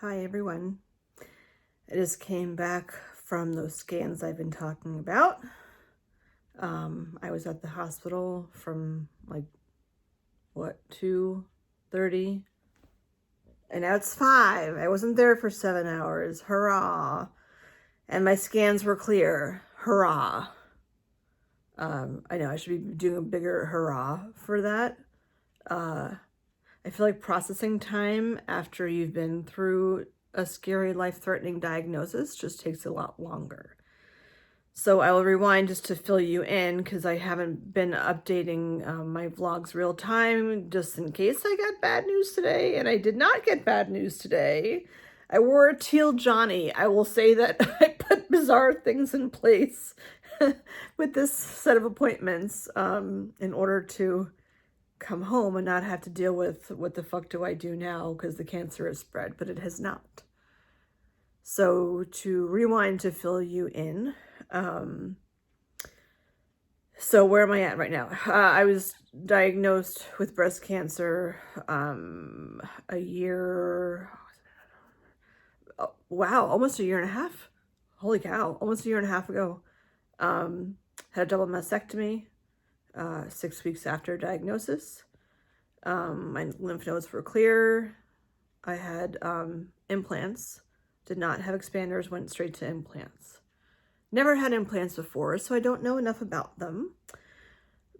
Hi everyone. I just came back from those scans I've been talking about. I was at the hospital from 2:30, and now it's 5. I wasn't there for 7 hours. Hurrah. And my scans were clear. Hurrah. I know I should be doing a bigger hurrah for that. I feel like processing time after you've been through a scary, life-threatening diagnosis just takes a lot longer. So I will rewind just to fill you in because I haven't been updating my vlogs real time just in case I got bad news today, and I did not get bad news today. I wore a teal Johnny. I will say that I put bizarre things in place with this set of appointments in order to come home and not have to deal with what the fuck do I do now because the cancer has spread, but it has not. So to rewind to fill you in, so where am I at right now? I was diagnosed with breast cancer a year, wow, almost a year and a half. Holy cow, almost a year and a half ago. Had a double mastectomy 6 weeks after diagnosis. My lymph nodes were clear. I had implants, did not have expanders, went straight to implants. Never had implants before, so I don't know enough about them.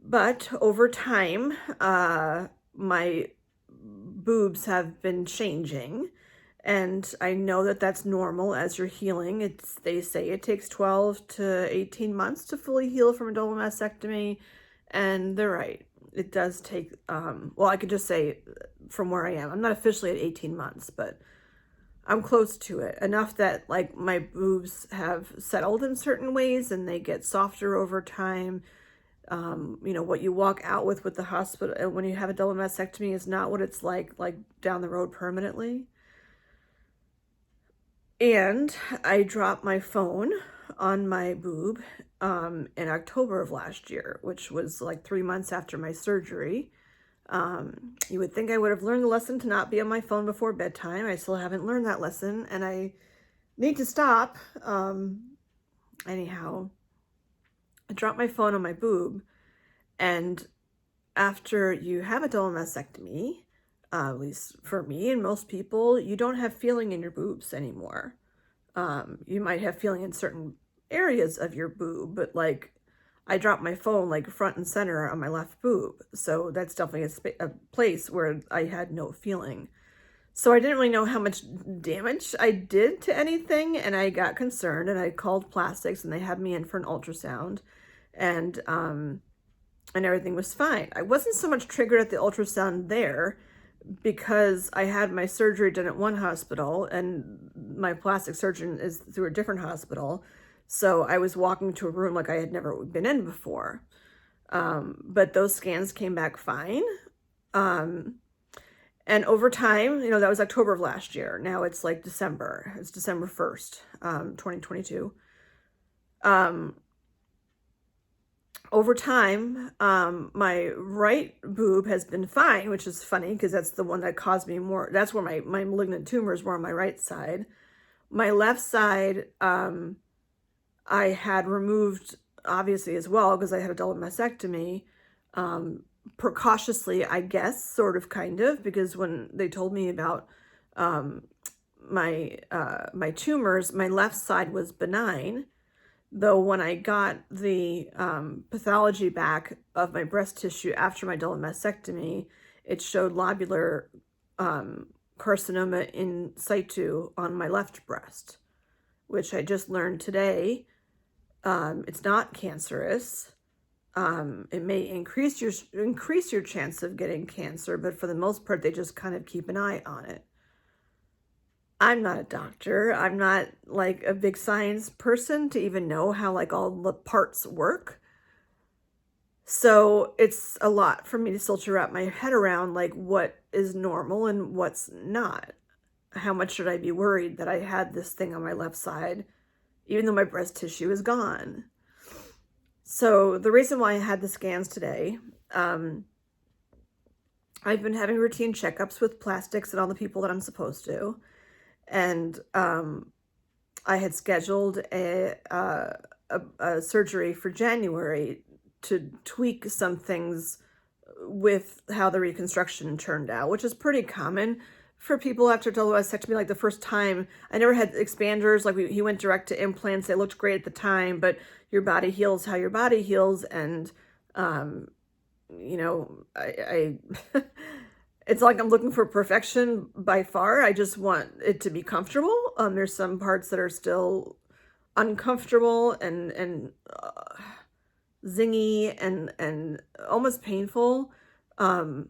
But over time, my boobs have been changing, and I know that that's normal as you're healing. They say it takes 12 to 18 months to fully heal from a double mastectomy, and they're right. It does take, well, I could just say from where I am. I'm not officially at 18 months, but I'm close to it. Enough that like my boobs have settled in certain ways and they get softer over time. What you walk out with the hospital when you have a double mastectomy is not what it's like down the road permanently. And I dropped my phone on my boob in October of last year, which was like 3 months after my surgery. You would think I would have learned the lesson to not be on my phone before bedtime. I still haven't learned that lesson, and I need to stop. Anyhow, I dropped my phone on my boob, and after you have a double mastectomy, at least for me and most people, you don't have feeling in your boobs anymore. You might have feeling in certain areas of your boob, but like I dropped my phone like front and center on my left boob. So that's definitely a place where I had no feeling. So I didn't really know how much damage I did to anything, and I got concerned and I called plastics and they had me in for an ultrasound, and everything was fine. I wasn't so much triggered at the ultrasound there because I had my surgery done at one hospital and my plastic surgeon is through a different hospital. So I was walking to a room like I had never been in before. But those scans came back fine. And over time, that was October of last year. Now it's like December. It's December 1st, 2022. Over time, my right boob has been fine, which is funny because that's the one that caused me more. That's where my malignant tumors were on my right side. My left side, I had removed obviously as well because I had a double mastectomy, precautiously, I guess, sort of, kind of, because when they told me about my tumors, my left side was benign. Though when I got the pathology back of my breast tissue after my double mastectomy, it showed lobular carcinoma in situ on my left breast, which I just learned today. It's not cancerous. It may increase your chance of getting cancer, but for the most part, they just kind of keep an eye on it. I'm not a doctor. I'm not like a big science person to even know how like all the parts work. So it's a lot for me to still to wrap my head around like what is normal and what's not. How much should I be worried that I had this thing on my left side, even though my breast tissue is gone? So the reason why I had the scans today, I've been having routine checkups with plastics and all the people that I'm supposed to. And I had scheduled a surgery for January to tweak some things with how the reconstruction turned out, which is pretty common for people after double mastectomy. Like the first time, I never had expanders. Like he went direct to implants. They looked great at the time, but your body heals how your body heals. And, you know, I it's like I'm looking for perfection by far. I just want it to be comfortable. There's some parts that are still uncomfortable and zingy and almost painful. And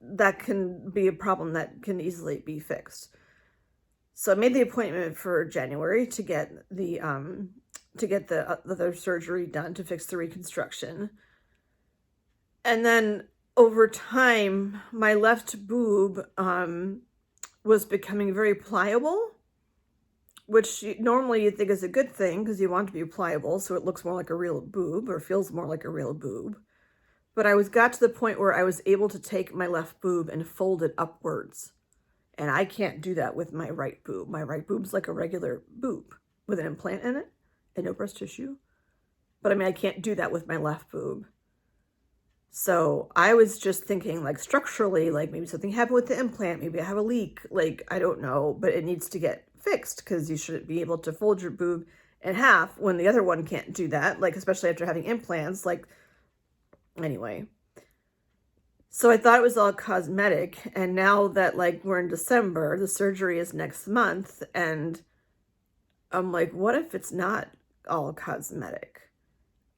that can be a problem that can easily be fixed. So I made the appointment for January to get the other surgery done to fix the reconstruction. And then over time, my left boob was becoming very pliable, which normally you think is a good thing because you want it to be pliable so it looks more like a real boob or feels more like a real boob. But I got to the point where I was able to take my left boob and fold it upwards. And I can't do that with my right boob. My right boob's like a regular boob with an implant in it and no breast tissue. But I mean, I can't do that with my left boob. So I was just thinking, like, structurally, like maybe something happened with the implant, maybe I have a leak, like, I don't know, but it needs to get fixed because you shouldn't be able to fold your boob in half when the other one can't do that, like, especially after having implants, like, anyway. So I thought it was all cosmetic, and now that, like, we're in December, the surgery is next month, and I'm like, what if it's not all cosmetic?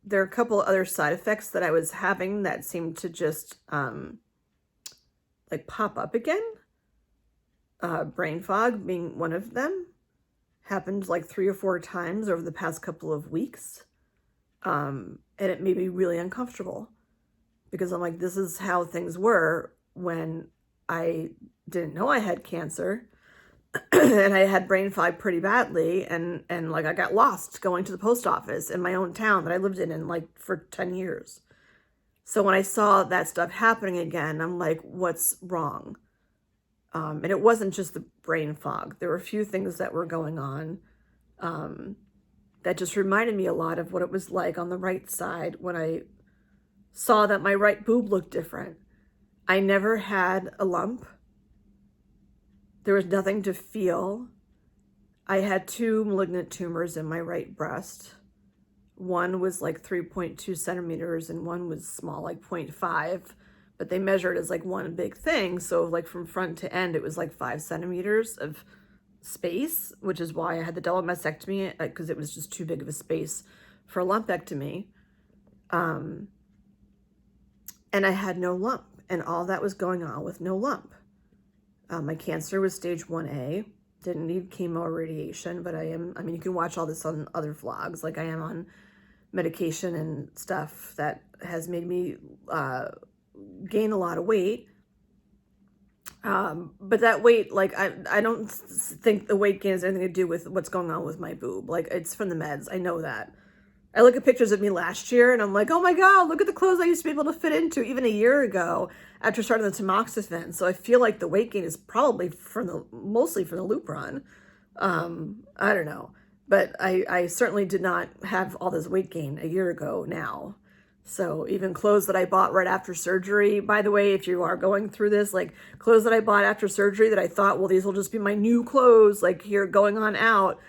There are a couple other side effects that I was having that seemed to just like pop up again. Brain fog being one of them. Happened like 3 or 4 times over the past couple of weeks. And it made me really uncomfortable because I'm like, this is how things were when I didn't know I had cancer. And I had brain fog pretty badly, and like I got lost going to the post office in my own town that I lived in like for 10 years. So when I saw that stuff happening again, I'm like, what's wrong? And it wasn't just the brain fog. There were a few things that were going on that just reminded me a lot of what it was like on the right side when I saw that my right boob looked different. I never had a lump. There was nothing to feel. I had 2 malignant tumors in my right breast. One was like 3.2 centimeters and one was small, like 0.5, but they measured as like one big thing. So like from front to end, it was like 5 centimeters of space, which is why I had the double mastectomy, because it was just too big of a space for a lumpectomy. And I had no lump, and all that was going on with no lump. My cancer was stage 1A, didn't need chemo or radiation, but I mean, you can watch all this on other vlogs, like I am on medication and stuff that has made me gain a lot of weight. But that weight, like, I don't think the weight gain has anything to do with what's going on with my boob. Like, it's from the meds, I know that. I look at pictures of me last year and I'm like, oh my God, look at the clothes I used to be able to fit into even a year ago after starting the tamoxifen. So I feel like the weight gain is probably mostly from the Lupron. I don't know, but I certainly did not have all this weight gain a year ago now. So even clothes that I bought right after surgery, by the way, if you are going through this, like clothes that I bought after surgery that I thought, well, these will just be my new clothes, like here going on out.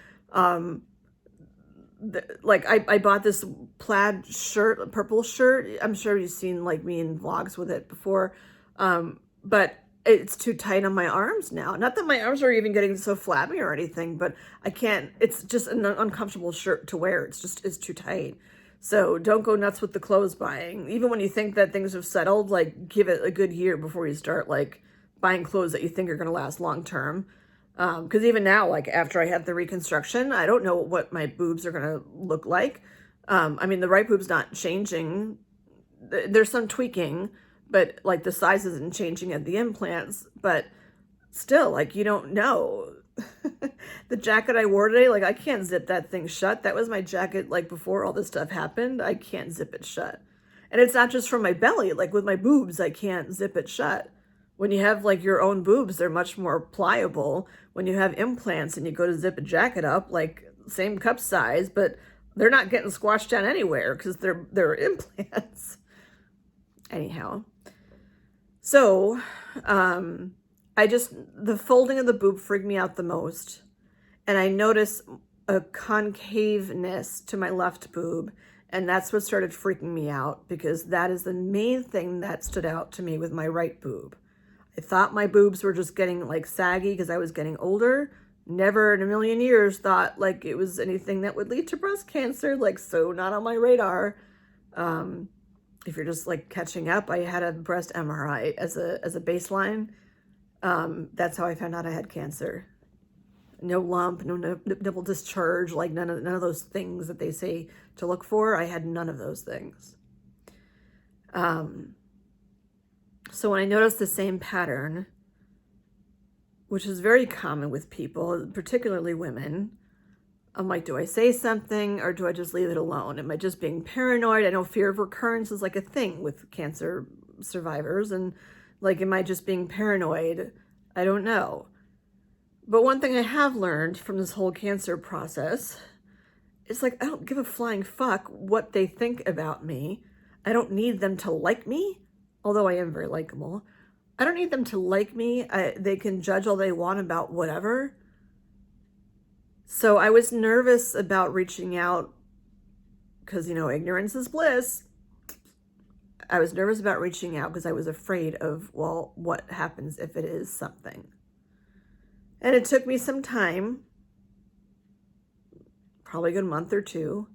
Like I bought this plaid shirt, a purple shirt. I'm sure you've seen like me in vlogs with it before. But it's too tight on my arms now. Not that my arms are even getting so flabby or anything, but I can't, it's just an uncomfortable shirt to wear. It's too tight. So don't go nuts with the clothes buying. Even when you think that things have settled, like give it a good year before you start like buying clothes that you think are going to last long term. Because even now, like after I had the reconstruction, I don't know what my boobs are going to look like. I mean, the right boob's not changing. There's some tweaking, but like the size isn't changing at the implants. But still, like you don't know. The jacket I wore today, like I can't zip that thing shut. That was my jacket like before all this stuff happened. I can't zip it shut. And it's not just from my belly. Like with my boobs, I can't zip it shut. When you have like your own boobs, they're much more pliable. When you have implants and you go to zip a jacket up, like same cup size, but they're not getting squashed down anywhere because they're implants. Anyhow, so the folding of the boob freaked me out the most, and I noticed a concaveness to my left boob, and that's what started freaking me out, because that is the main thing that stood out to me with my right boob. I thought my boobs were just getting like saggy because I was getting older. Never in a million years thought like it was anything that would lead to breast cancer, like, so not on my radar. If you're just like catching up, I had a breast MRI as a baseline. That's how I found out I had cancer. No lump, no nipple discharge, like none of those things that they say to look for. I had none of those things. So when I noticed the same pattern, which is very common with people, particularly women, I'm like, do I say something or do I just leave it alone? Am I just being paranoid? I know fear of recurrence is like a thing with cancer survivors. And like, am I just being paranoid? I don't know. But one thing I have learned from this whole cancer process is like, I don't give a flying fuck what they think about me. I don't need them to like me, although I am very likable. I don't need them to like me. They can judge all they want about whatever. So I was nervous about reaching out because, ignorance is bliss. I was nervous about reaching out because I was afraid of, well, what happens if it is something? And it took me some time, probably a good month or two,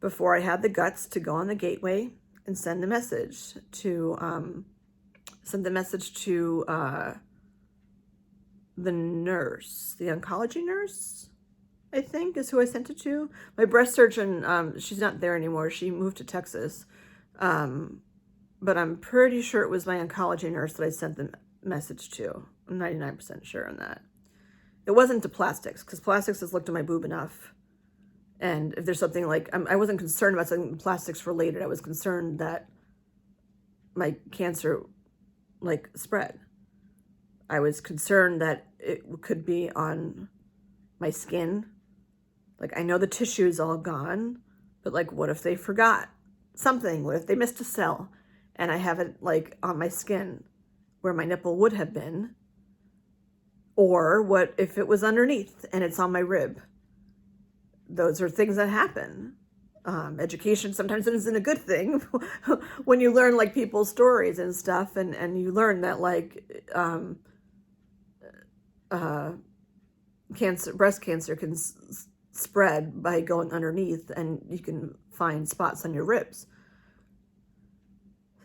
before I had the guts to go on the gateway and send a message to, the nurse, the oncology nurse, I think is who I sent it to. My breast surgeon, she's not there anymore. She moved to Texas. But I'm pretty sure it was my oncology nurse that I sent the message to. I'm 99% sure on that. It wasn't to plastics, because plastics has looked at my boob enough. And if there's something like, I wasn't concerned about something plastics related. I was concerned that my cancer like spread. I was concerned that it could be on my skin. Like, I know the tissue's all gone, but like, what if they forgot something? What if they missed a cell and I have it like on my skin where my nipple would have been? Or what if it was underneath and it's on my rib? Those are things that happen. Education sometimes isn't a good thing when you learn like people's stories and stuff, and you learn that like breast cancer can spread by going underneath, and you can find spots on your ribs.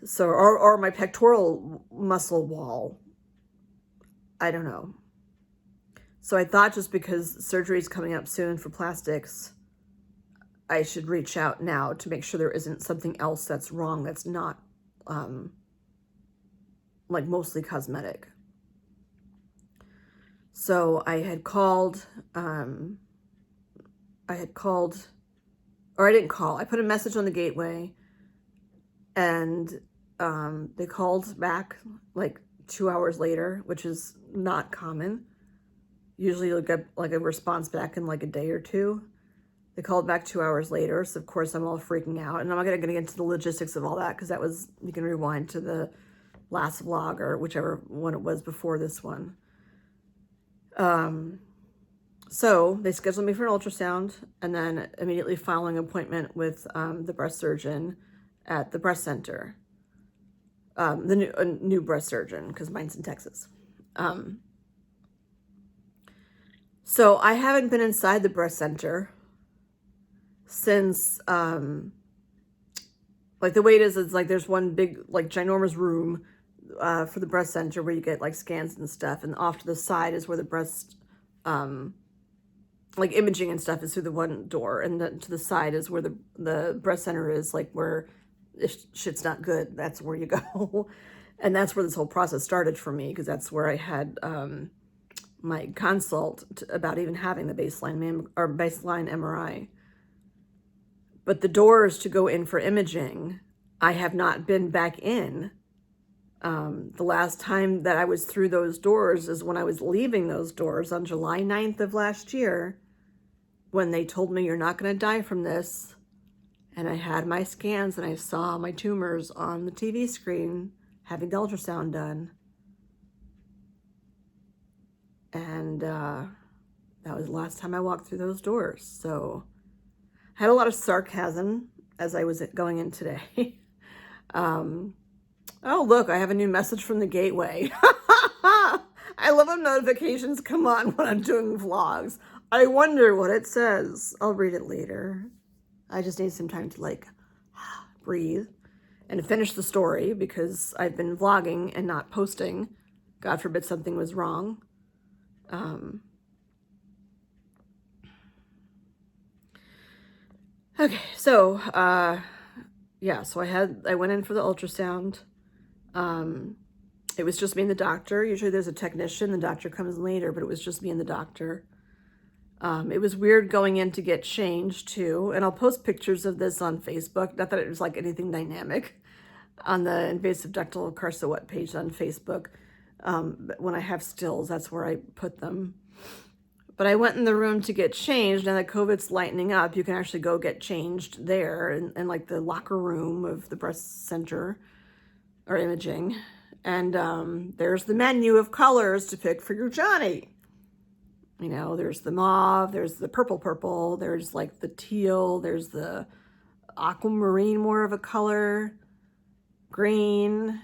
So, or my pectoral muscle wall. I don't know. So I thought just because surgery is coming up soon for plastics, I should reach out now to make sure there isn't something else that's wrong that's not like mostly cosmetic. So I had called, or I didn't call. I put a message on the gateway, and they called back like 2 hours later, which is not common. Usually you'll get like a response back in like a day or two. They called back 2 hours later, so of course I'm all freaking out. And I'm not going to get into the logistics of all that, because that was, you can rewind to the last vlog or whichever one it was before this one. So they scheduled me for an ultrasound, and then immediately following an appointment with the breast surgeon at the breast center. The new breast surgeon, because mine's in Texas. So I haven't been inside the breast center since, like the way it is, it's like there's one big, like ginormous room for the breast center where you get like scans and stuff. And off to the side is where the breast, like imaging and stuff is through the one door. And then to the side is where the breast center is, like where if shit's not good, that's where you go. And that's where this whole process started for me, because that's where I had my consult about even having the baseline MRI. But the doors to go in for imaging, I have not been back in The last time that I was through those doors is when I was leaving those doors on July 9th of last year, when they told me you're not going to die from this. And I had my scans and I saw my tumors on the TV screen having the ultrasound done. And that was the last time I walked through those doors. So I had a lot of sarcasm as I was going in today. Oh, look, I have a new message from the gateway. I love when notifications come on when I'm doing vlogs. I wonder what it says. I'll read it later. I just need some time to like breathe and finish the story because I've been vlogging and not posting. God forbid something was wrong. Okay, so yeah, so I went in for the ultrasound. It was just me and the doctor. Usually there's a technician, the doctor comes later, but it was just me and the doctor. It was weird going in to get changed too, and I'll post pictures of this on Facebook. Not that it was like anything dynamic on the invasive ductal carcinoma page on Facebook. But when I have stills, that's where I put them. But I went in the room to get changed. Now that COVID's lightening up, you can actually go get changed there in like the locker room of the breast center or imaging. And there's the menu of colors to pick for your Johnny. You know, there's the mauve, there's the purple, there's like the teal, there's the aquamarine, more of a color, green.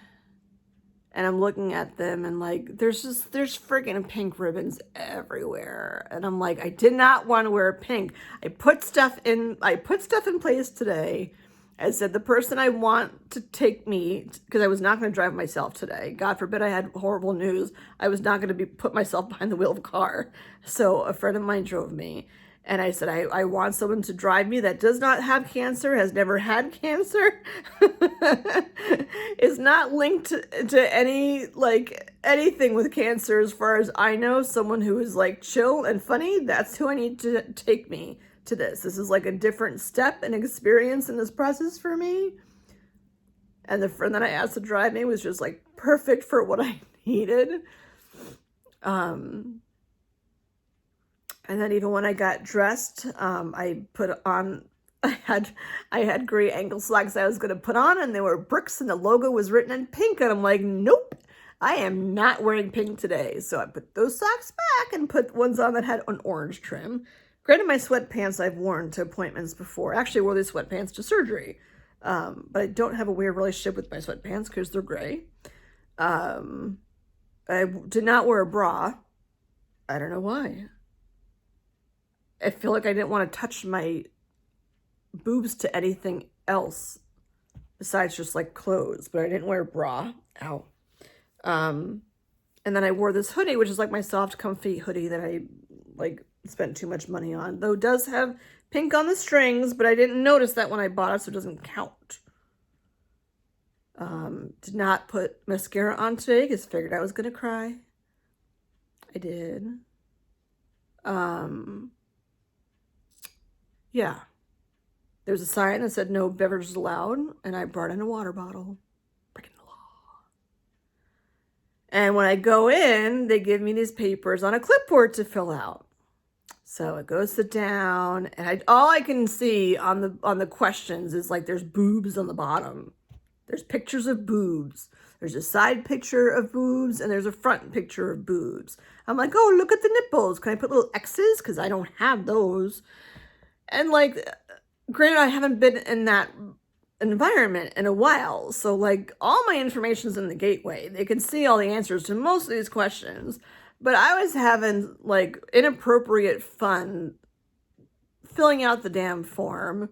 And I'm looking at them and like, there's freaking pink ribbons everywhere. And I'm like, I did not want to wear pink. I put stuff in place today. I said, the person I want to take me, because I was not going to drive myself today. God forbid I had horrible news. I was not going to put myself behind the wheel of a car. So a friend of mine drove me. And I said, I want someone to drive me that does not have cancer, has never had cancer, is not linked to any, like, anything with cancer as far as I know. Someone who is, like, chill and funny, that's who I need to take me to this. This is, like, a different step and experience in this process for me. And the friend that I asked to drive me was just, like, perfect for what I needed. And then even when I got dressed, I put on, I had gray ankle socks I was going to put on, and they were bricks, and the logo was written in pink. And I'm like, nope, I am not wearing pink today. So I put those socks back and put ones on that had an orange trim. Granted, my sweatpants I've worn to appointments before. Actually, I wore these sweatpants to surgery. But I don't have a weird relationship with my sweatpants because they're gray. I did not wear a bra. I don't know why. I feel like I didn't want to touch my boobs to anything else besides just like clothes, but I didn't wear a bra. Ow. And then I wore this hoodie, which is like my soft, comfy hoodie that I like spent too much money on. Though it does have pink on the strings, but I didn't notice that when I bought it, so it doesn't count. Did not put mascara on today because figured I was going to cry. I did. Yeah, there's a sign that said no beverages allowed, and I brought in a water bottle. Breaking the law. And when I go in, they give me these papers on a clipboard to fill out. So it goes down, and all I can see on the questions is like there's boobs on the bottom. There's pictures of boobs. There's a side picture of boobs, and there's a front picture of boobs. I'm like, oh, look at the nipples. Can I put little X's? Because I don't have those. And, like, granted, I haven't been in that environment in a while. So, like, all my information's in the gateway. They can see all the answers to most of these questions. But I was having, like, inappropriate fun filling out the damn form.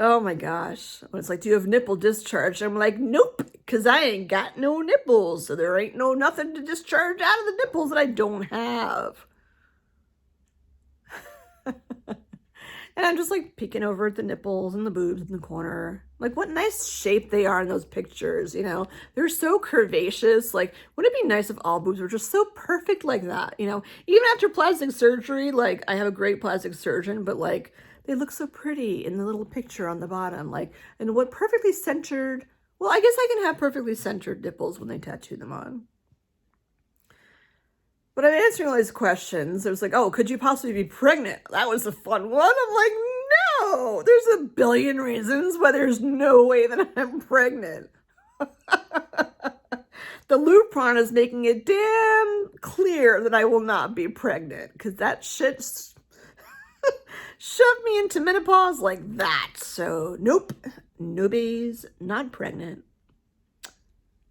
Oh, my gosh. When it's like, do you have nipple discharge? I'm like, nope, because I ain't got no nipples. So there ain't nothing to discharge out of the nipples that I don't have. And I'm just like peeking over at the nipples and the boobs in the corner. Like, what nice shape they are in those pictures, you know? They're so curvaceous. Like, wouldn't it be nice if all boobs were just so perfect like that, you know? Even after plastic surgery, like, I have a great plastic surgeon, but, like, they look so pretty in the little picture on the bottom. Like, and what perfectly centered, well, I guess I can have perfectly centered nipples when they tattoo them on. But I'm answering all these questions. It was like, oh, could you possibly be pregnant? That was a fun one. I'm like, no, there's a billion reasons why there's no way that I'm pregnant. The Lupron is making it damn clear that I will not be pregnant, because that shit shoved me into menopause like that. So nope, nobody's not pregnant.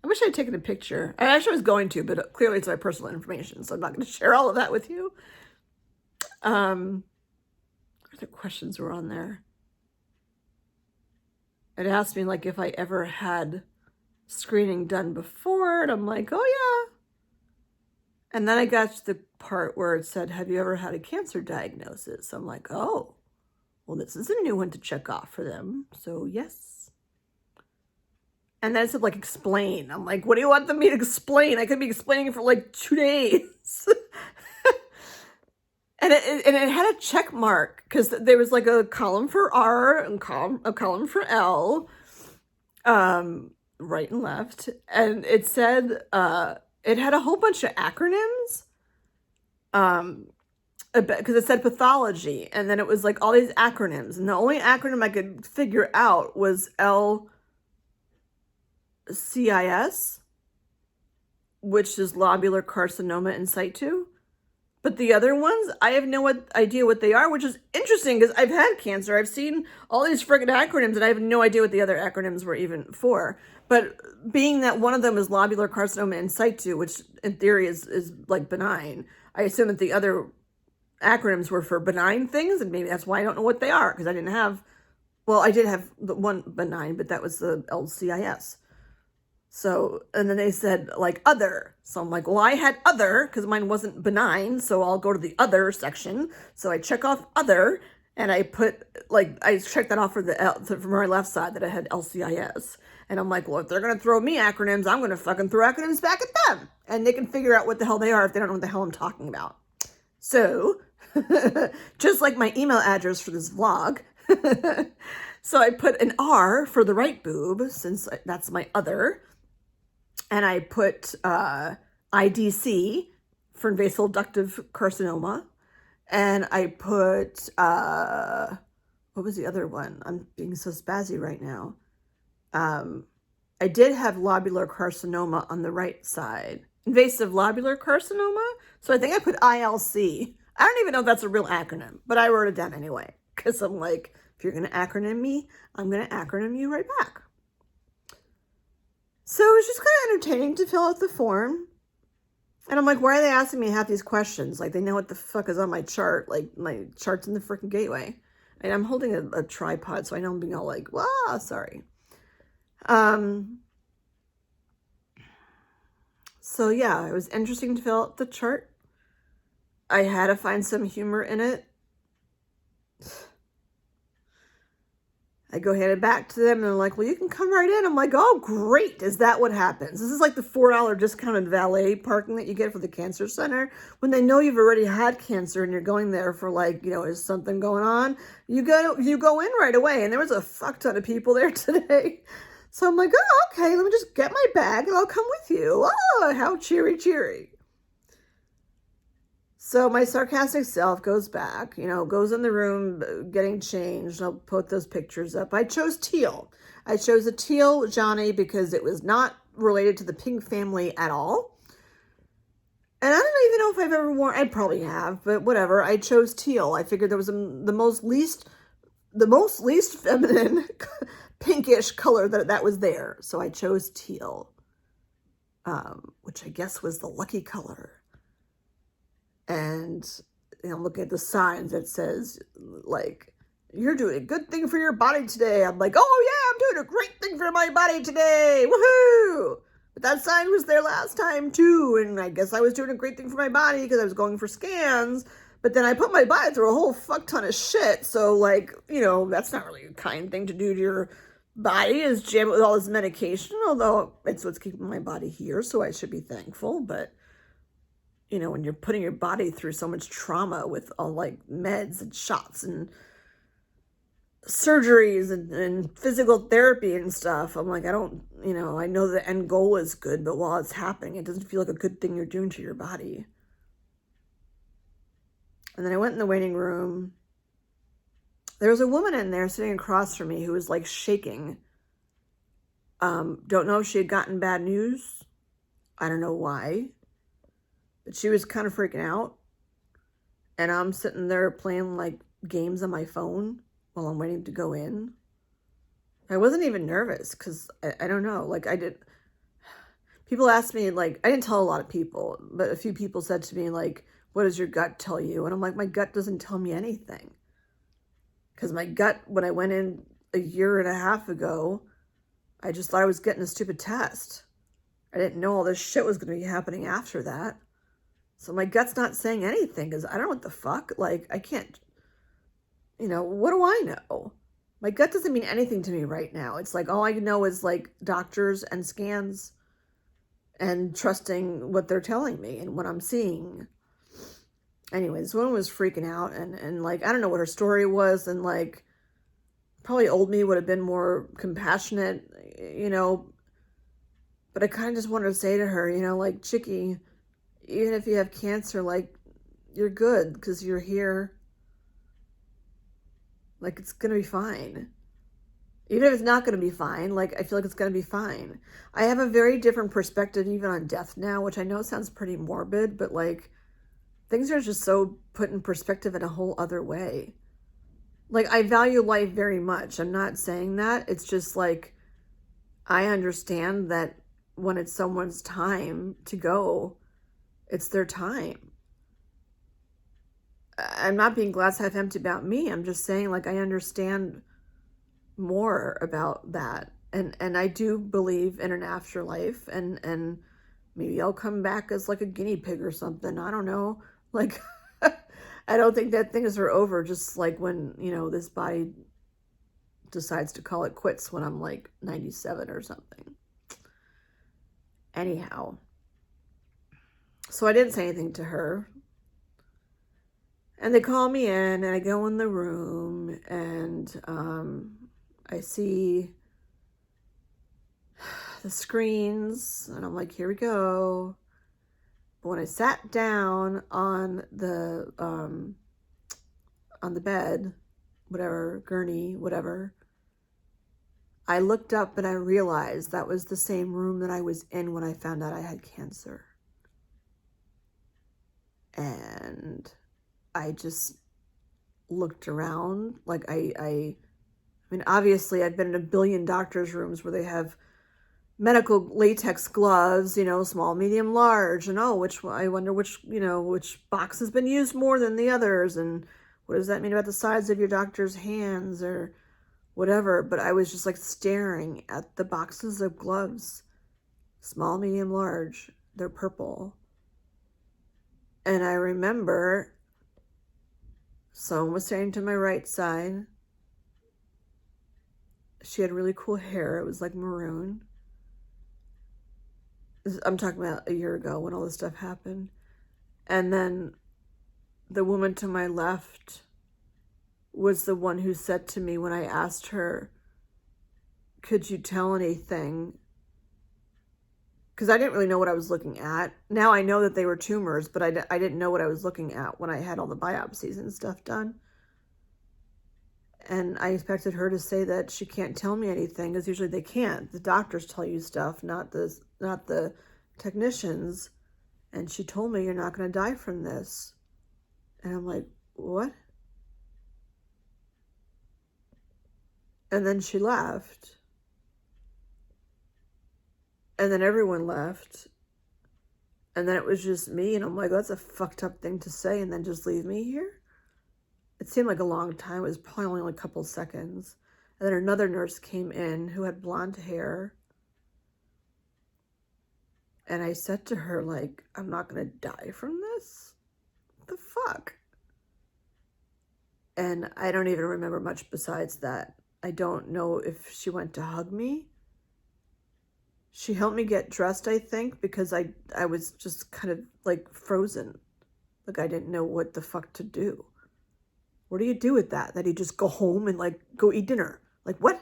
I wish I had taken a picture. I actually was going to, but clearly it's my personal information, so I'm not going to share all of that with you. What other questions were on there? It asked me like if I ever had screening done before, and I'm like, oh yeah. And then I got to the part where it said, have you ever had a cancer diagnosis? I'm like, oh, well, this is a new one to check off for them. So yes. And then it said like, explain. I'm like, what do you want me to explain? I could be explaining for like 2 days. And it had a check mark, because there was like a column for R and a column for L, right and left. And it said, it had a whole bunch of acronyms, because it said pathology. And then it was like all these acronyms. And the only acronym I could figure out was LCIS, which is lobular carcinoma in situ. But the other ones, I have no idea what they are, which is interesting because I've had cancer. I've seen all these friggin' acronyms and I have no idea what the other acronyms were even for. But being that one of them is lobular carcinoma in situ, which in theory is like benign, I assume that the other acronyms were for benign things, and maybe that's why I don't know what they are, because I didn't have, well, I did have the one benign, but that was the LCIS. So, and then they said like other. So I'm like, well, I had other because mine wasn't benign. So I'll go to the other section. So I check off other, and I put like, I checked that off for from my left side that I had LCIS. And I'm like, well, if they're going to throw me acronyms, I'm going to fucking throw acronyms back at them. And they can figure out what the hell they are if they don't know what the hell I'm talking about. So just like my email address for this vlog. So I put an R for the right boob, since that's my other. And I put IDC for invasive ductal carcinoma. And I put, what was the other one? I'm being so spazzy right now. I did have lobular carcinoma on the right side. Invasive lobular carcinoma. So I think I put ILC. I don't even know if that's a real acronym, but I wrote it down anyway. Because I'm like, if you're going to acronym me, I'm going to acronym you right back. So it was just kind of entertaining to fill out the form. And I'm like, why are they asking me half these questions? Like, they know what the fuck is on my chart. Like, my chart's in the freaking gateway. And I'm holding a tripod, so I know I'm being all like, wow, sorry. So yeah, it was interesting to fill out the chart. I had to find some humor in it. I go headed back to them and they're like, well, you can come right in. I'm like, oh, great. Is that what happens? This is like the $4 discounted valet parking that you get for the cancer center. When they know you've already had cancer and you're going there for like, you know, is something going on? You go in right away. And there was a fuck ton of people there today. So I'm like, oh, okay, let me just get my bag and I'll come with you. Oh, how cheery, cheery. So my sarcastic self goes back, you know, goes in the room getting changed. I'll put those pictures up. I chose teal. I chose a teal Johnny because it was not related to the pink family at all. And I don't even know if I've ever worn, I probably have, but whatever. I chose teal. I figured there was the most least feminine pinkish color that was there. So I chose teal, which I guess was the lucky color. And, you know, looking at the signs that says, like, you're doing a good thing for your body today. I'm like, oh, yeah, I'm doing a great thing for my body today. Woohoo! But that sign was there last time, too. And I guess I was doing a great thing for my body because I was going for scans. But then I put my body through a whole fuck ton of shit. So, like, you know, that's not really a kind thing to do to your body, is jam it with all this medication. Although it's what's keeping my body here, so I should be thankful. But you know, when you're putting your body through so much trauma with all like meds and shots and surgeries and physical therapy and stuff. I'm like, I don't, I know the end goal is good, but while it's happening, it doesn't feel like a good thing you're doing to your body. And then I went in the waiting room. There was a woman in there sitting across from me who was like shaking. Don't know if she had gotten bad news. I don't know why. But she was kind of freaking out. And I'm sitting there playing like games on my phone while I'm waiting to go in. I wasn't even nervous because I don't know. Like people asked me, like, I didn't tell a lot of people, but a few people said to me, like, what does your gut tell you? And I'm like, my gut doesn't tell me anything. Because my gut, when I went in a year and a half ago, I just thought I was getting a stupid test. I didn't know all this shit was going to be happening after that. So my gut's not saying anything because I don't know what the fuck. Like, I can't, what do I know? My gut doesn't mean anything to me right now. It's like all I know is like doctors and scans and trusting what they're telling me and what I'm seeing. Anyway, this woman was freaking out and like, I don't know what her story was. And like, probably old me would have been more compassionate, but I kind of just wanted to say to her, like, Chickie, even if you have cancer, like, you're good because you're here. Like, it's going to be fine. Even if it's not going to be fine, like, I feel like it's going to be fine. I have a very different perspective even on death now, which I know sounds pretty morbid, but, like, things are just so put in perspective in a whole other way. Like, I value life very much. I'm not saying that. It's just, like, I understand that when it's someone's time to go, it's their time. I'm not being glass half empty about me. I'm just saying, like, I understand more about that. And I do believe in an afterlife, and maybe I'll come back as like a guinea pig or something. I don't know. Like, I don't think that things are over just like when, this body decides to call it quits when I'm like 97 or something. Anyhow, so I didn't say anything to her. And they call me in, and I go in the room, and I see the screens, and I'm like, here we go. But when I sat down on the bed, whatever, gurney, whatever, I looked up and I realized that was the same room that I was in when I found out I had cancer. And I just looked around. Like, I mean, obviously I've been in a billion doctors' rooms where they have medical latex gloves, small, medium, large, and I wonder which box has been used more than the others, and what does that mean about the size of your doctor's hands or whatever. But I was just like staring at the boxes of gloves, small, medium, large. They're purple. And I remember someone was standing to my right side. She had really cool hair. It was like maroon. I'm talking about a year ago when all this stuff happened. And then the woman to my left was the one who said to me when I asked her, could you tell anything? Because I didn't really know what I was looking at. Now I know that they were tumors, but I didn't know what I was looking at when I had all the biopsies and stuff done. And I expected her to say that she can't tell me anything, because usually they can't. The doctors tell you stuff, not the technicians. And she told me, you're not going to die from this. And I'm like, what? And then she left. And then everyone left. And then it was just me. And I'm like, that's a fucked up thing to say and then just leave me here? It seemed like a long time. It was probably only a couple seconds. And then another nurse came in who had blonde hair. And I said to her, like, I'm not going to die from this? What the fuck? And I don't even remember much besides that. I don't know if she went to hug me. She helped me get dressed, I think, because I was just kind of like frozen. Like I didn't know what the fuck to do. What do you do with that? That you just go home and like go eat dinner? Like what?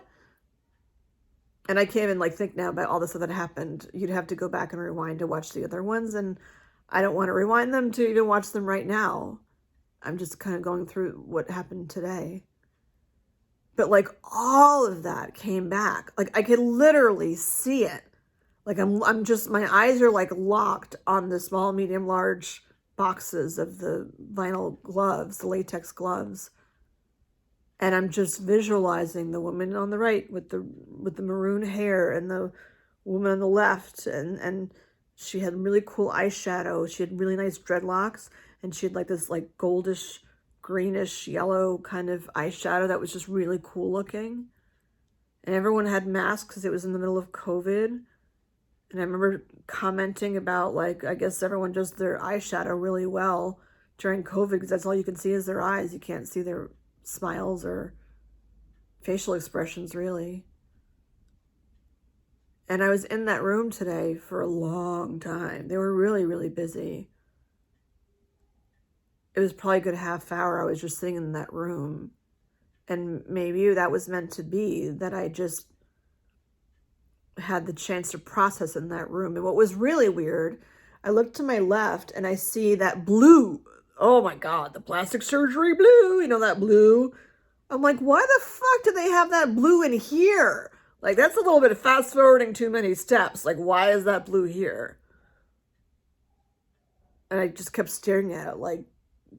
And I can't even like think now about all the stuff that happened. You'd have to go back and rewind to watch the other ones, and I don't want to rewind them to even watch them right now. I'm just kind of going through what happened today. But like all of that came back. Like I could literally see it. Like I'm just, my eyes are like locked on the small, medium, large boxes of the vinyl gloves, the latex gloves. And I'm just visualizing the woman on the right with the maroon hair, and the woman on the left, and she had really cool eyeshadow. She had really nice dreadlocks, and she had like this like goldish, greenish, yellow kind of eyeshadow that was just really cool looking. And everyone had masks because it was in the middle of COVID. And I remember commenting about like, I guess everyone does their eyeshadow really well during COVID because that's all you can see is their eyes. You can't see their smiles or facial expressions really. And I was in that room today for a long time. They were really, really busy. It was probably a good half hour I was just sitting in that room. And maybe that was meant to be, that I just had the chance to process in that room. And what was really weird, I looked to my left and I see that blue. Oh my God, the plastic surgery blue, you know, that blue. I'm like, why the fuck do they have that blue in here? Like, that's a little bit of fast forwarding too many steps. Like, why is that blue here? And I just kept staring at it like,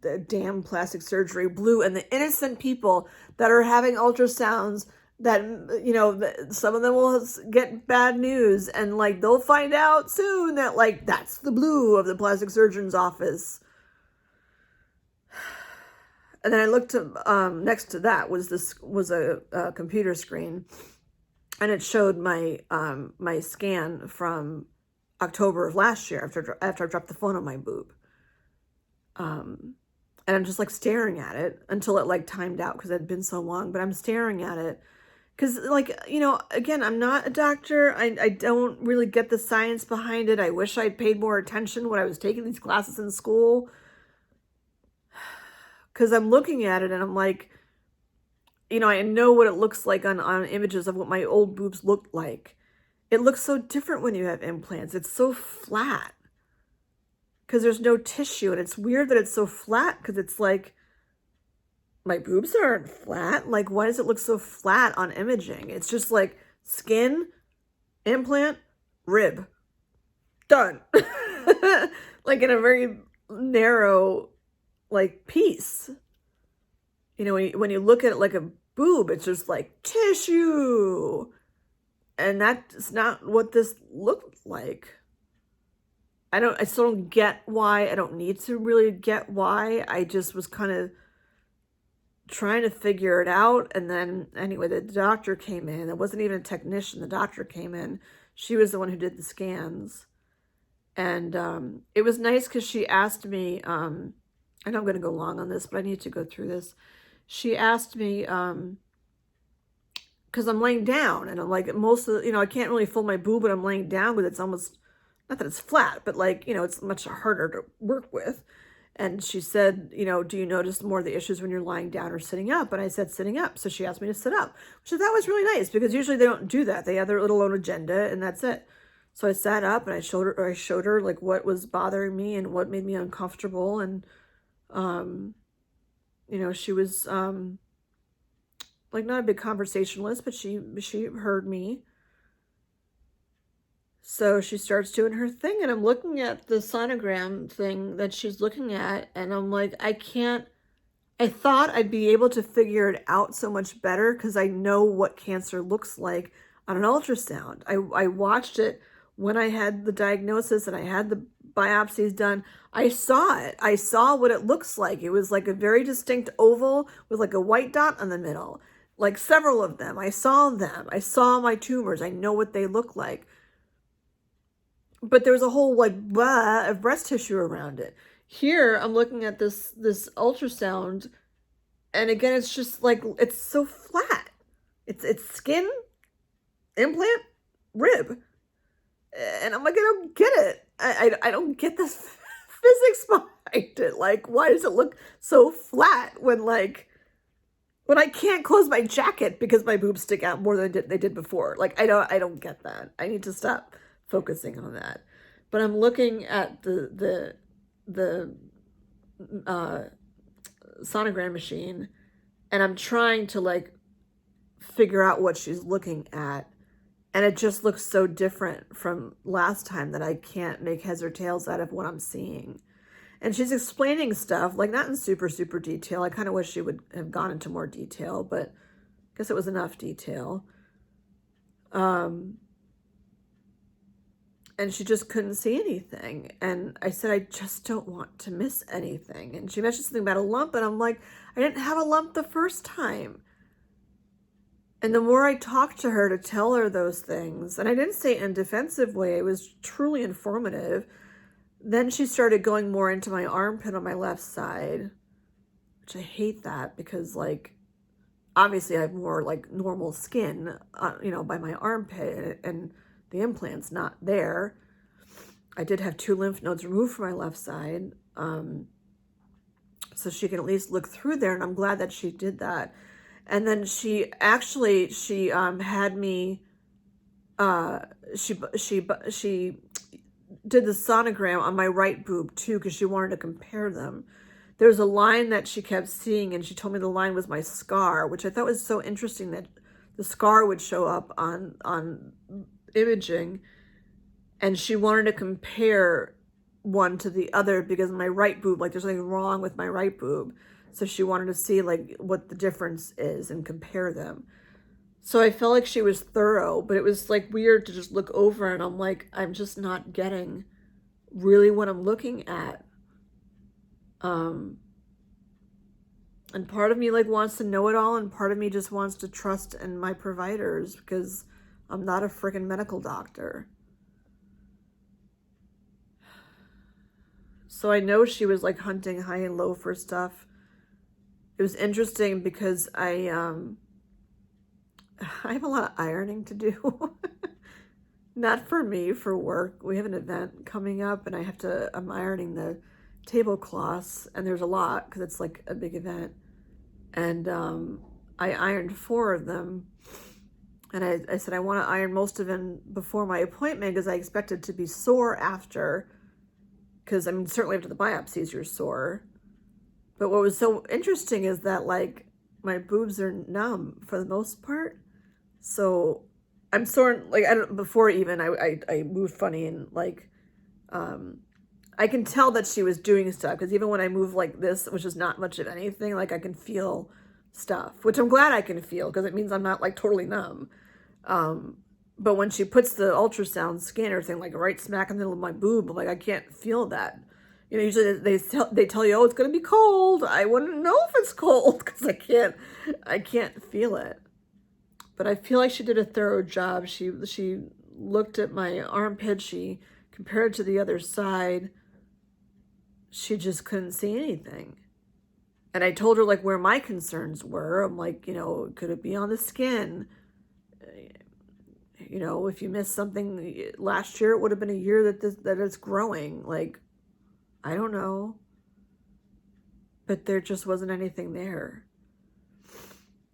the damn plastic surgery blue, and the innocent people that are having ultrasounds that, you know, some of them will get bad news, and like they'll find out soon that like that's the blue of the plastic surgeon's office. And then I looked to, next to that was a computer screen, and it showed my my scan from October of last year after I dropped the phone on my boob. And I'm just like staring at it until it like timed out because it had been so long, but I'm staring at it because, like, you know, again, I'm not a doctor. I don't really get the science behind it. I wish I'd paid more attention when I was taking these classes in school, because I'm looking at it and I'm like, you know, I know what it looks like on images of what my old boobs looked like. It looks so different when you have implants. It's so flat because there's no tissue, and it's weird that it's so flat because it's like, my boobs aren't flat. Like, why does it look so flat on imaging? It's just like skin, implant, rib. Done. Like in a very narrow, like, piece. You know, when you look at it like a boob, it's just like tissue. And that's not what this looked like. I still don't get why. I don't need to really get why. I just was kind of trying to figure it out. And then anyway, the doctor came in. It wasn't even a technician. The doctor came in. She was the one who did the scans. And it was nice because she asked me, I know I'm going to go long on this, but I need to go through this. She asked me, because I'm laying down, and I'm like, most of the, you know, I can't really fold my boob when I'm laying down, but it's almost, not that it's flat, but like, you know, it's much harder to work with. And she said, you know, do you notice more of the issues when you're lying down or sitting up? And I said, sitting up. So she asked me to sit up, which I thought was really nice because usually they don't do that. They have their little own agenda and that's it. So I sat up and I showed her like what was bothering me and what made me uncomfortable. And, you know, she was, like not a big conversationalist, but she heard me. So she starts doing her thing, and I'm looking at the sonogram thing that she's looking at, and I'm like, I thought I'd be able to figure it out so much better because I know what cancer looks like on an ultrasound. I watched it when I had the diagnosis and I had the biopsies done. I saw it. I saw what it looks like. It was like a very distinct oval with like a white dot in the middle, like several of them. I saw them. I saw my tumors. I know what they look like. But there was a whole like blah of breast tissue around it. Here, I'm looking at this ultrasound, and again, it's just like, it's so flat. It's skin, implant, rib. And I'm like, I don't get it. I don't get this physics behind it. Like, why does it look so flat when, like, when I can't close my jacket because my boobs stick out more than they did before. Like, I don't get that. I need to stop focusing on that. But I'm looking at the uh, sonogram machine, and I'm trying to like figure out what she's looking at. And it just looks so different from last time that I can't make heads or tails out of what I'm seeing. And she's explaining stuff, like not in super, super detail. I kind of wish she would have gone into more detail, but I guess it was enough detail. And she just couldn't see anything. And I said, I just don't want to miss anything. And she mentioned something about a lump, and I'm like, I didn't have a lump the first time. And the more I talked to her to tell her those things, and I didn't say it in a defensive way, it was truly informative, then she started going more into my armpit on my left side, which I hate that because, like, obviously I have more, like, normal skin, by my armpit, and the implant's not there. I did have 2 lymph nodes removed from my left side, so she can at least look through there, and I'm glad that she did that. And then she had me, she did the sonogram on my right boob too, because she wanted to compare them. There was a line that she kept seeing, and she told me the line was my scar, which I thought was so interesting that the scar would show up on imaging. And she wanted to compare one to the other because my right boob, like there's something wrong with my right boob. So she wanted to see like what the difference is and compare them. So I felt like she was thorough, but it was like weird to just look over, and I'm like, I'm just not getting really what I'm looking at. And part of me like wants to know it all, and part of me just wants to trust in my providers because I'm not a freaking medical doctor. So I know she was like hunting high and low for stuff. It was interesting because I have a lot of ironing to do. Not for me, for work. We have an event coming up, and I'm ironing the tablecloths, and there's a lot because it's like a big event. And I ironed 4 of them, and I said I want to iron most of them before my appointment because I expected to be sore after, because I mean certainly after the biopsies you're sore. But what was so interesting is that like my boobs are numb for the most part. So I'm sore, like before even I moved funny, and like I can tell that she was doing stuff because even when I move like this, which is not much of anything, like I can feel stuff, which I'm glad I can feel because it means I'm not like totally numb. But when she puts the ultrasound scanner thing like right smack in the middle of my boob, I'm like, I can't feel that. Usually they tell you, oh, it's going to be cold. I wouldn't know if it's cold because I can't feel it. But I feel like she did a thorough job. She looked at my armpit. She compared it to the other side. She just couldn't see anything. And I told her like where my concerns were. I'm like, could it be on the skin? If you missed something last year, it would have been a year that it's growing. Like, I don't know. But there just wasn't anything there.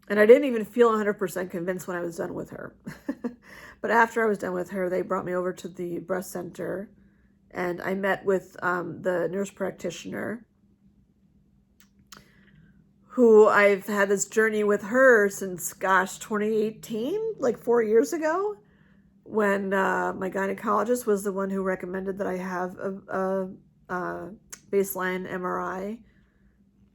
And I didn't even feel 100% convinced when I was done with her. But after I was done with her, they brought me over to the breast center, and I met with the nurse practitioner, who I've had this journey with her since, 2018, like 4 years ago, when my gynecologist was the one who recommended that I have a baseline MRI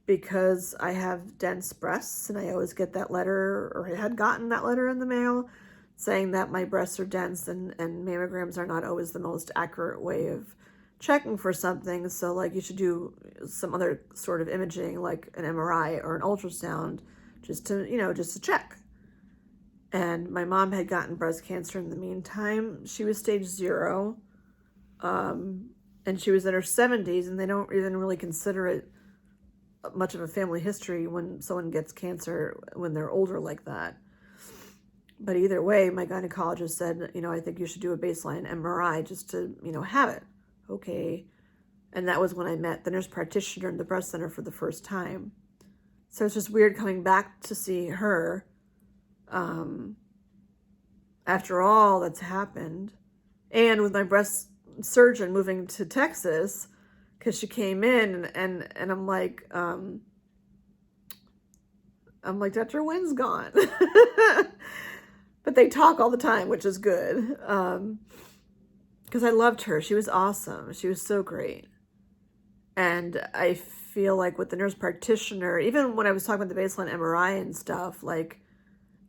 because I have dense breasts, and I always get that letter, or I had gotten that letter in the mail saying that my breasts are dense, and mammograms are not always the most accurate way of checking for something. So like you should do some other sort of imaging like an MRI or an ultrasound just to check. And my mom had gotten breast cancer in the meantime. She was stage 0. And she was in her 70s, and they don't even really consider it much of a family history when someone gets cancer when they're older like that. But either way, my gynecologist said, I think you should do a baseline MRI just to, have it. Okay. And that was when I met the nurse practitioner in the breast center for the first time. So it's just weird coming back to see her after all that's happened. And with my breast surgeon moving to Texas, because she came in and I'm like, Dr. Wynn's gone. But they talk all the time, which is good. Because I loved her. She was awesome. She was so great. And I feel like with the nurse practitioner, even when I was talking about the baseline MRI and stuff, like,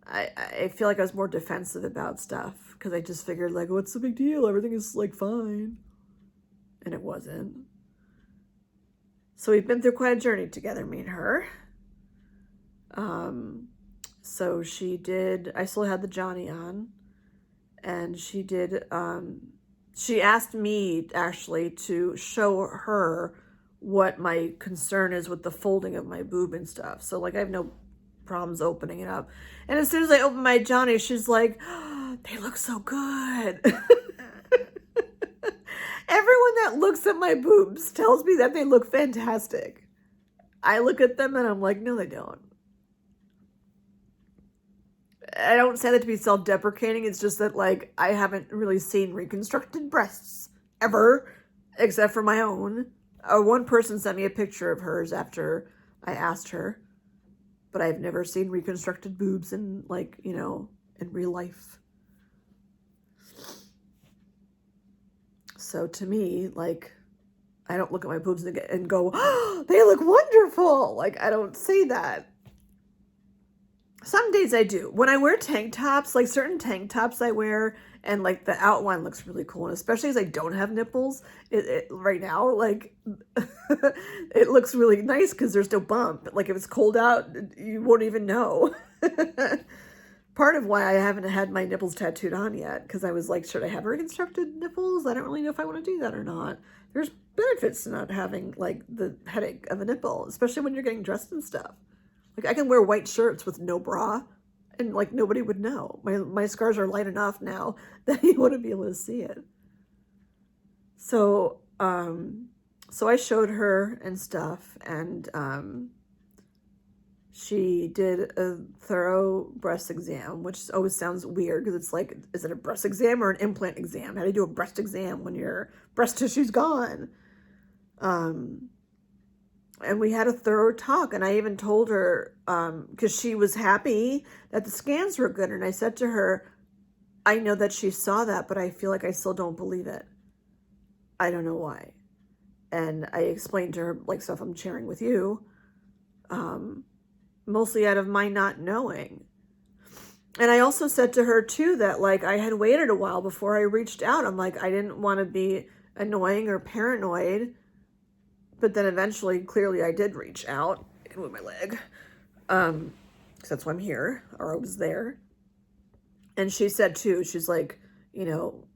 I feel like I was more defensive about stuff. Because I just figured, like, what's the big deal? Everything is, like, fine. And it wasn't. So we've been through quite a journey together, me and her. So she did, I still had the Johnny on. And she did, she asked me, actually, to show her what my concern is with the folding of my boob and stuff. So, like, I have no problems opening it up. And as soon as I open my Johnny, she's like, oh, they look so good. Everyone that looks at my boobs tells me that they look fantastic. I look at them and I'm like, no, they don't. I don't say that to be self-deprecating. It's just that, like, I haven't really seen reconstructed breasts ever, except for my own. One person sent me a picture of hers after I asked her, but I've never seen reconstructed boobs in, like, you know, in real life. So to me, like, I don't look at my boobs and go, oh, they look wonderful. Like, I don't say that. Some days I do. When I wear tank tops, like certain tank tops I wear, and like the outline looks really cool, and especially as I don't have nipples right now, like it looks really nice because there's no bump. Like if it's cold out, you won't even know. Part of why I haven't had my nipples tattooed on yet, because I was like, should I have reconstructed nipples? I don't really know if I want to do that or not. There's benefits to not having like the headache of a nipple, especially when you're getting dressed and stuff. Like, I can wear white shirts with no bra, and, like, nobody would know. My scars are light enough now that you wouldn't be able to see it. So, so I showed her and stuff, and she did a thorough breast exam, which always sounds weird, because it's like, is it a breast exam or an implant exam? How do you do a breast exam when your breast tissue's gone? And we had a thorough talk, and I even told her, because she was happy that the scans were good, and I said to her, I know that she saw that, but I feel like I still don't believe it. I don't know why. And I explained to her, like, stuff I'm sharing with you, mostly out of my not knowing. And I also said to her, too, that, like, I had waited a while before I reached out. I'm like, I didn't want to be annoying or paranoid. But then eventually, clearly, I did reach out. I can move my leg. Because that's why I'm here, or I was there. And she said, too, she's like, you know,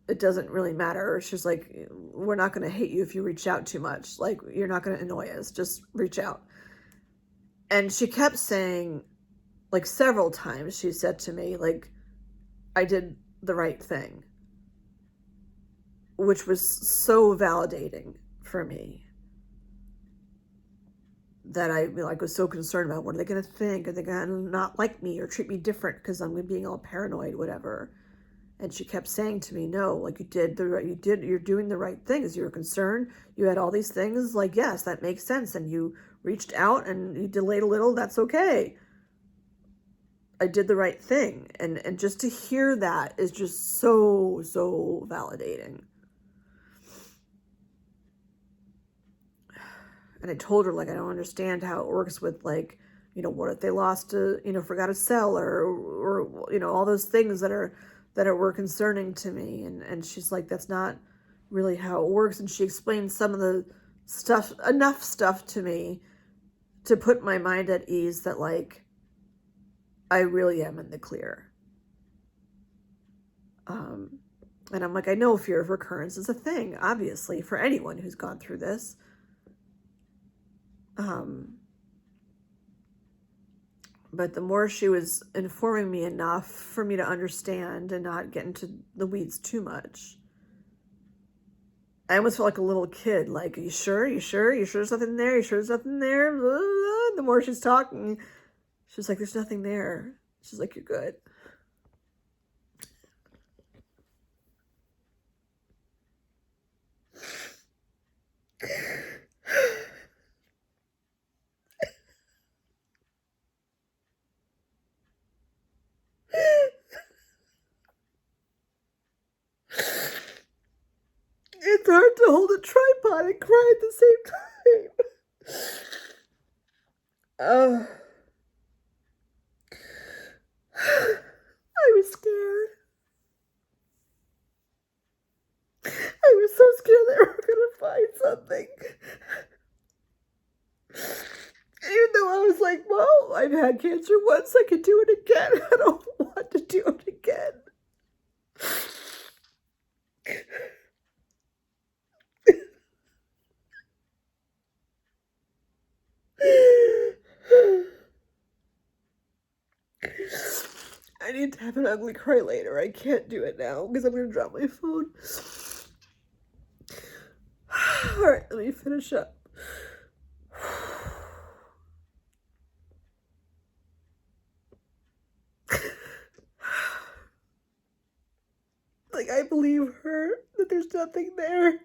it doesn't really matter. She's like, we're not going to hate you if you reach out too much. Like, you're not going to annoy us. Just reach out. And she kept saying, like, several times, she said to me, like, I did the right thing. Which was so validating for me. That I like was so concerned about. What are they going to think? Are they going to not like me or treat me different because I'm being all paranoid, whatever? And she kept saying to me, no, like you're doing the right things. You were concerned. You had all these things. Like, yes, that makes sense. And you reached out and you delayed a little. That's okay. I did the right thing. And just to hear that is just so, so validating. And I told her, like, I don't understand how it works with, like, you know, what if they lost a, you know, forgot a cell or you know, all those things that were concerning to me. And she's like, that's not really how it works. And she explained some of the stuff, enough stuff to me to put my mind at ease that, like, I really am in the clear. And I'm like, I know fear of recurrence is a thing, obviously, for anyone who's gone through this. But the more she was informing me enough for me to understand and not get into the weeds too much, I almost felt like a little kid. Like, are you sure? You sure? You sure there's nothing there? You sure there's nothing there? the more she's talking, she's like, there's nothing there. She's like, you're good. It's hard to hold a tripod and cry at the same time. I was scared. I was so scared they were going to find something. Even though I was like, well, I've had cancer once, I could do it again. I don't want to do it again. I need to have an ugly cry later. I can't do it now because I'm going to drop my phone. Alright, let me finish up. Like, I believe her that there's nothing there.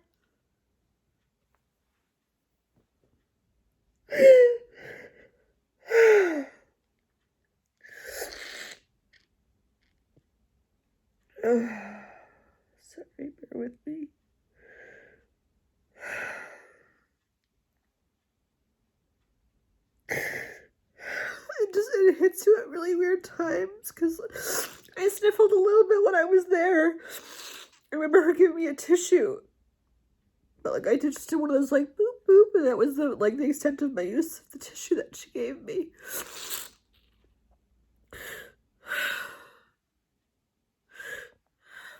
Sorry, bear with me. It hits you at really weird times because I sniffled a little bit when I was there. I remember her giving me a tissue, but like I just did one of those like boop boop, and that was the extent of my use of the tissue that she gave me.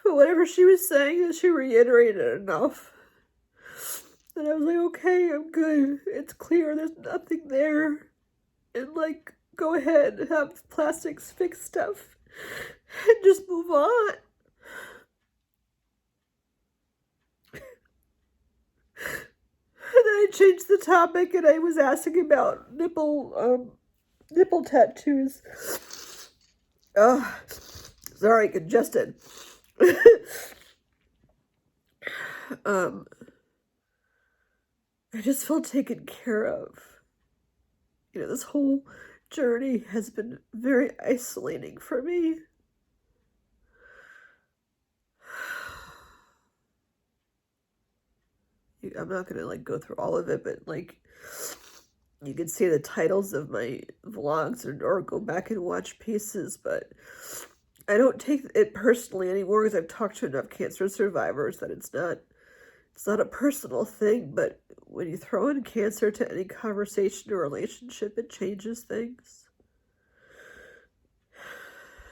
But whatever she was saying, she reiterated enough. And I was like, okay, I'm good. It's clear there's nothing there. And like, go ahead, have plastics fix stuff and just move on. And then I changed the topic and I was asking about nipple tattoos. Oh, sorry, congested. I just feel taken care of. You know, this whole journey has been very isolating for me. I'm not gonna like go through all of it, but like you can see the titles of my vlogs or go back and watch pieces, but I don't take it personally anymore because I've talked to enough cancer survivors that it's not a personal thing, but when you throw in cancer to any conversation or relationship, it changes things.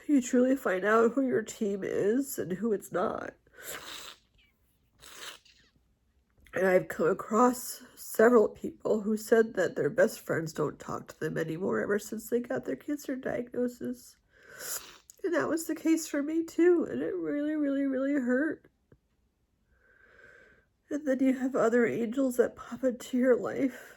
You truly find out who your team is and who it's not. And I've come across several people who said that their best friends don't talk to them anymore ever since they got their cancer diagnosis. And that was the case for me too, and it really, really, really hurt. And then you have other angels that pop into your life.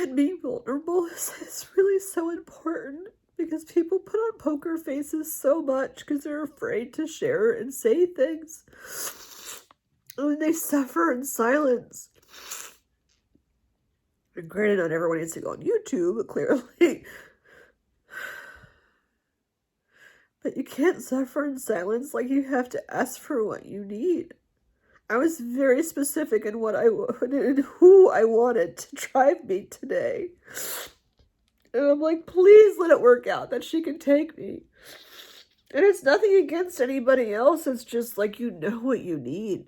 And being vulnerable is really so important because people put on poker faces so much because they're afraid to share and say things. And they suffer in silence. And granted, not everyone needs to go on YouTube, clearly. But you can't suffer in silence. Like, you have to ask for what you need. I was very specific in what I wanted and who I wanted to drive me today. And I'm like, please let it work out that she can take me. And it's nothing against anybody else. It's just like, you know what you need.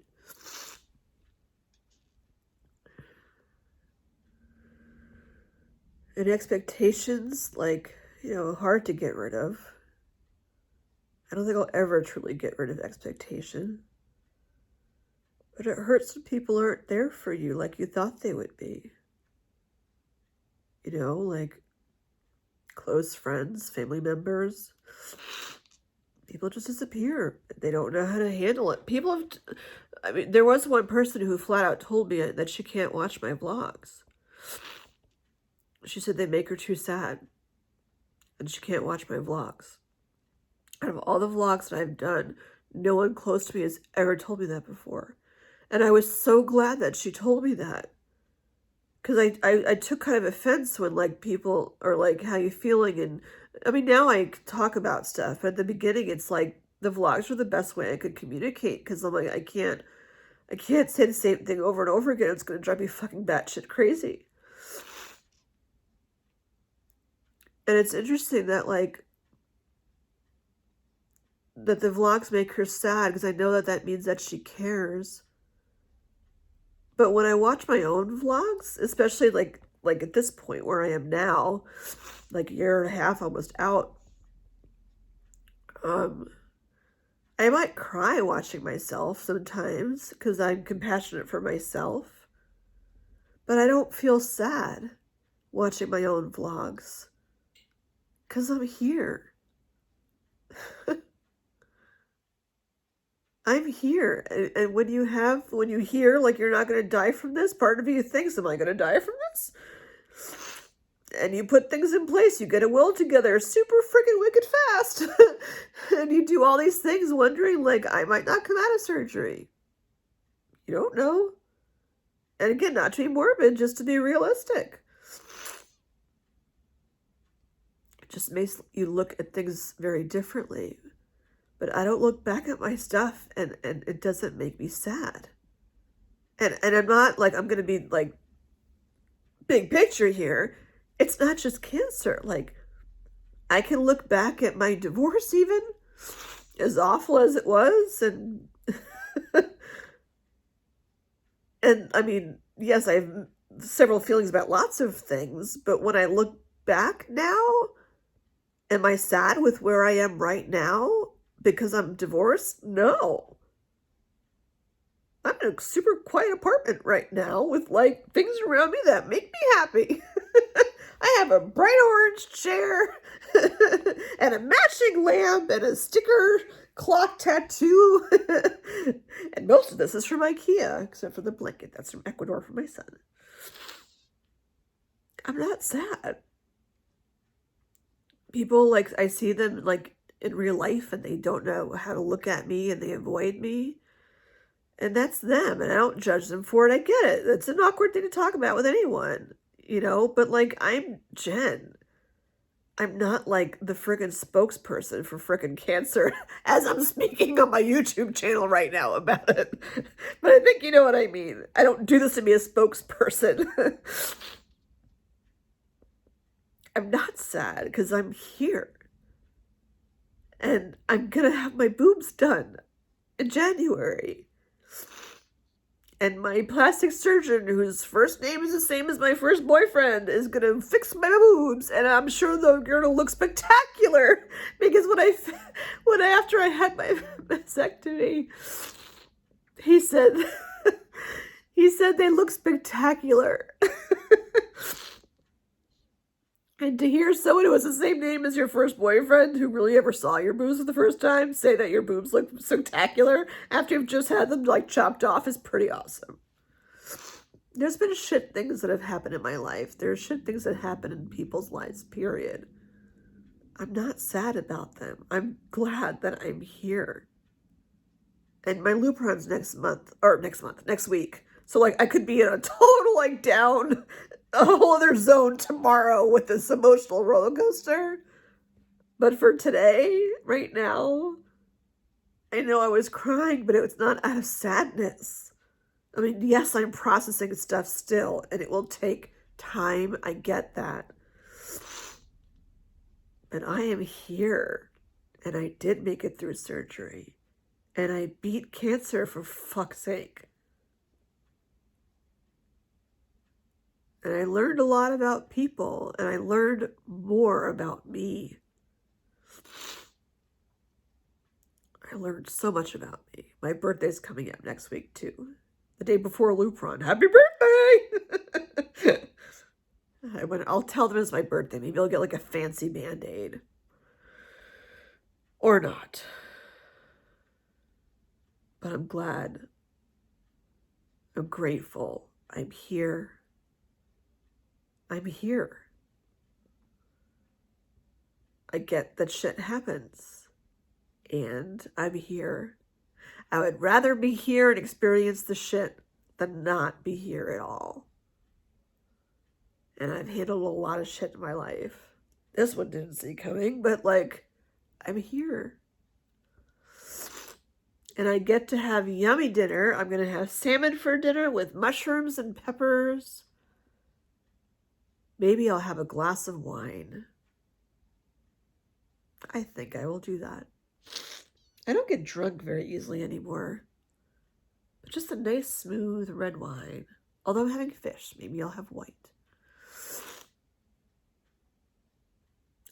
And expectations, like, you know, hard to get rid of. I don't think I'll ever truly get rid of expectation. But it hurts when people aren't there for you like you thought they would be. You know, like close friends, family members, people people just disappear. They don't know how to handle it. People have, I mean, there was one person who flat out told me that she can't watch my vlogs. She said they make her too sad and she can't watch my vlogs. Out of all the vlogs that I've done, no one close to me has ever told me that before. And I was so glad that she told me that. Because I took kind of offense when, like, people are like, how you feeling? And, I mean, now I talk about stuff. But at the beginning, it's like, the vlogs were the best way I could communicate. Because I'm like, I can't say the same thing over and over again. It's going to drive me fucking batshit crazy. And it's interesting that, like, that the vlogs make her sad. Because I know that that means that she cares. But when I watch my own vlogs, especially like at this point where I am now, like a year and a half almost out, I might cry watching myself sometimes because I'm compassionate for myself. But I don't feel sad watching my own vlogs because I'm here. I'm here. And when you hear like you're not going to die from this, part of you thinks, am I going to die from this? And you put things in place. You get a will together super freaking wicked fast. And you do all these things wondering, like, I might not come out of surgery. You don't know. And again, not to be morbid, just to be realistic. It just makes you look at things very differently. But I don't look back at my stuff and it doesn't make me sad. And I'm not like, I'm going to be like, big picture here. It's not just cancer. Like, I can look back at my divorce even, as awful as it was. And, and I mean, yes, I have several feelings about lots of things. But when I look back now, am I sad with where I am right now? Because I'm divorced? No. I'm in a super quiet apartment right now with, like, things around me that make me happy. I have a bright orange chair and a matching lamp and a sticker clock tattoo. And most of this is from IKEA, except for the blanket. That's from Ecuador for my son. I'm not sad. People, like, I see them, like, in real life and they don't know how to look at me and they avoid me. And that's them. And I don't judge them for it. I get it. It's an awkward thing to talk about with anyone, you know, but like, I'm Jen. I'm not like the friggin' spokesperson for friggin' cancer as I'm speaking on my YouTube channel right now about it. But I think you know what I mean. I don't do this to be a spokesperson. I'm not sad because I'm here. And I'm going to have my boobs done in January. And my plastic surgeon, whose first name is the same as my first boyfriend, is going to fix my boobs. And I'm sure they're going to look spectacular. Because after I had my vasectomy, he said they look spectacular. And to hear someone who has the same name as your first boyfriend, who really ever saw your boobs for the first time, say that your boobs look spectacular after you've just had them, like, chopped off is pretty awesome. There's been shit things that have happened in my life. There's shit things that happen in people's lives, period. I'm not sad about them. I'm glad that I'm here. And my Lupron's next week. So, like, I could be in a total, like, down, a whole other zone tomorrow with this emotional roller coaster. But for today, right now, I know I was crying, but it was not out of sadness. I mean, yes, I'm processing stuff still, and it will take time. I get that. But I am here, and I did make it through surgery. And I beat cancer, for fuck's sake. And I learned a lot about people, and I learned more about me. I learned so much about me. My birthday's coming up next week, too. The day before Lupron. Happy birthday! I'll tell them it's my birthday. Maybe I'll get like a fancy Band-Aid. Or not. But I'm glad. I'm grateful. I'm here. I'm here. I get that shit happens. And I'm here. I would rather be here and experience the shit than not be here at all. And I've handled a lot of shit in my life. This one didn't see coming, but like, I'm here. And I get to have yummy dinner. I'm going to have salmon for dinner with mushrooms and peppers. Maybe I'll have a glass of wine. I think I will do that. I don't get drunk very easily anymore. But just a nice, smooth red wine. Although I'm having fish, maybe I'll have white.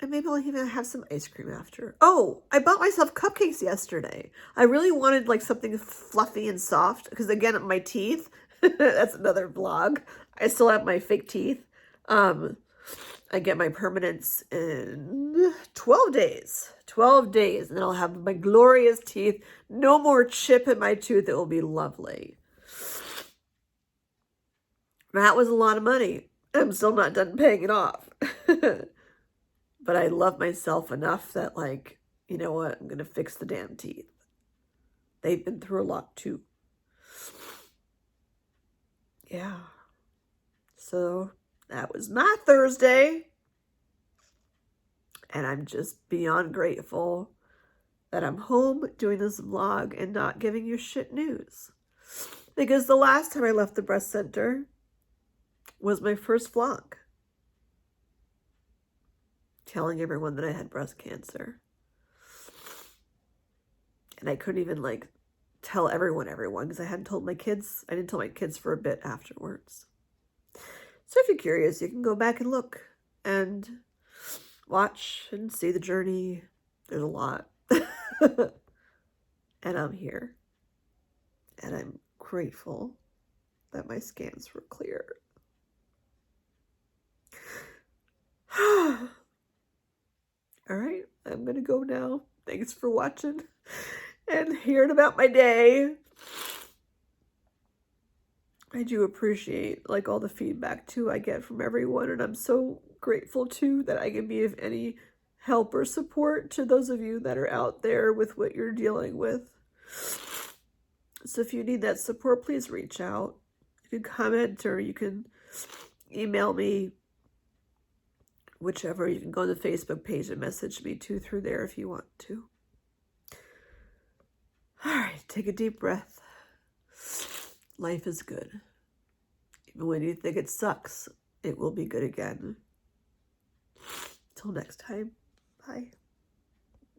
And maybe I'll even have some ice cream after. Oh, I bought myself cupcakes yesterday. I really wanted like something fluffy and soft because again, my teeth, that's another vlog. I still have my fake teeth. I get my permanents in 12 days. 12 days. And then I'll have my glorious teeth. No more chip in my tooth. It will be lovely. That was a lot of money. I'm still not done paying it off. But I love myself enough that, like, you know what? I'm going to fix the damn teeth. They've been through a lot, too. Yeah. So, that was my Thursday. And I'm just beyond grateful that I'm home doing this vlog and not giving you shit news. Because the last time I left the breast center was my first vlog. Telling everyone that I had breast cancer. And I couldn't even like tell everyone because I hadn't told my kids. I didn't tell my kids for a bit afterwards. So if you're curious, you can go back and look and watch and see the journey. There's a lot. And I'm here. And I'm grateful that my scans were clear. All right, I'm going to go now. Thanks for watching and hearing about my day. I do appreciate like all the feedback too I get from everyone, and I'm so grateful too that I can be of any help or support to those of you that are out there with what you're dealing with. So if you need that support, please reach out. You can comment or you can email me. Whichever, you can go to the Facebook page and message me too through there if you want to. All right, take a deep breath. Life is good. Even when you think it sucks, it will be good again. Till next time, bye.